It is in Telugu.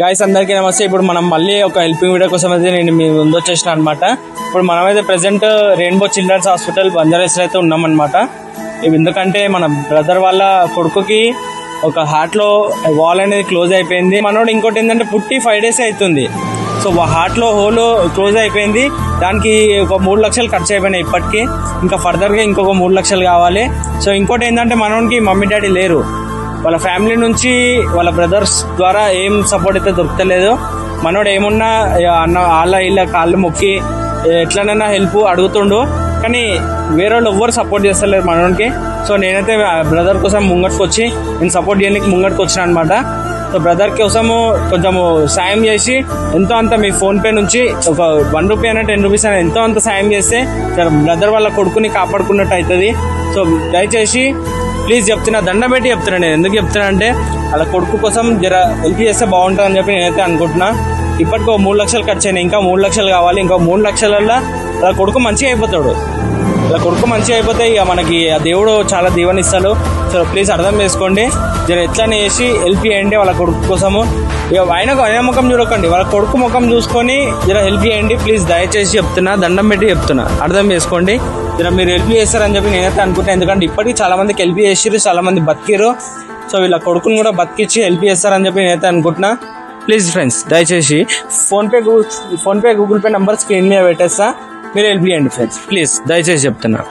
గాయస్ అందరికీ నమస్తే. ఇప్పుడు మనం మళ్ళీ ఒక హెల్పింగ్ వీడియో కోసం అయితే నేను మీ ముందు వచ్చేసిన అనమాట. ఇప్పుడు మనమైతే present rainbow children's hospital Banjara Hills అయితే ఉన్నామన్నమాట. ఎందుకంటే మన బ్రదర్ వాళ్ళ కొడుకుకి ఒక హార్ట్లో వాల్ అనేది క్లోజ్ అయిపోయింది. మనోడు ఇంకోటి ఏంటంటే పుట్టి 5 days అవుతుంది. సో హార్ట్లో హోల్ క్లోజ్ అయిపోయింది. దానికి ఒక 3 లక్షలు ఖర్చు అయిపోయినాయి ఇప్పటికీ. ఇంకా ఫర్దర్గా ఇంకొక 3 లక్షలు కావాలి. సో ఇంకోటి ఏంటంటే మనోడికి మమ్మీ డాడీ లేరు. వాళ్ళ ఫ్యామిలీ నుంచి వాళ్ళ బ్రదర్స్ ద్వారా ఏం సపోర్ట్ అయితే దొరకలేదు. మనోడు ఏమున్నా అన్న వాళ్ళ ఇళ్ళ కాళ్ళు మొక్కి ఎట్లనైనా హెల్ప్ అడుగుతుండు, కానీ వేరే వాళ్ళు ఎవ్వరు సపోర్ట్ చేస్తలేరు మనోడికి. సో నేనైతే బ్రదర్ కోసం ముంగట్కి వచ్చి నేను సపోర్ట్ చేయడానికి ముంగట్కి వచ్చిన అనమాట. సో బ్రదర్ కోసము కొంచెము సాయం చేసి ఎంతో అంత మీ ఫోన్పే నుంచి ఒక 1 రూపీ అయినా 10 రూపీస్ అయినా ఎంతో అంత సాయం చేస్తే బ్రదర్ వాళ్ళ కొడుకుని కాపాడుకున్నట్టు అవుతుంది. సో దయచేసి ప్లీజ్ చెప్తున్నా, దండం పెట్టి చెప్తున్నా. నేను ఎందుకు చెప్తున్నా అంటే వాళ్ళ కొడుకు కోసం జర హెల్ప్ చేస్తే బాగుంటుంది అని చెప్పి నేనైతే అనుకుంటున్నా. ఇప్పటికీ 3 లక్షలు ఖర్చు అయినాయి, ఇంకా 3 లక్షలు కావాలి. ఇంకా 3 లక్షలల్లో వాళ్ళ కొడుకు మంచిగా అయిపోతాడు. వాళ్ళ కొడుకు మంచిగా అయిపోతే ఇక మనకి ఆ దేవుడు చాలా దీవెనిస్తాడు. సో ప్లీజ్ అర్థం చేసుకోండి, జర ఎట్లానే చేసి హెల్ప్ చేయండి వాళ్ళ కొడుకు కోసము. ఇక ఆయన ముఖం చూడకండి, వాళ్ళ కొడుకు ముఖం చూసుకొని జర హెల్ప్ చేయండి ప్లీజ్. దయచేసి చెప్తున్నా, దండం పెట్టి చెప్తున్నా, అర్థం చేసుకోండి. జర మీరు హెల్ప్ చేస్తారని చెప్పి నేనైతే అనుకుంటాను. ఎందుకంటే ఇప్పటికీ చాలా మందికి హెల్ప్ చేసిరు, చాలా మంది బతికిరు. సో వీళ్ళ కొడుకుని కూడా బతికిచ్చి హెల్ప్ చేస్తారని చెప్పి నేనైతే అనుకుంటున్నా. ప్లీజ్ ఫ్రెండ్స్ దయచేసి PhonePe Google pay number screen మీద పెట్టేస్తా, మీరు హెల్ప్ చేయండి ఫ్రెండ్స్ ప్లీజ్, దయచేసి చెప్తున్నా.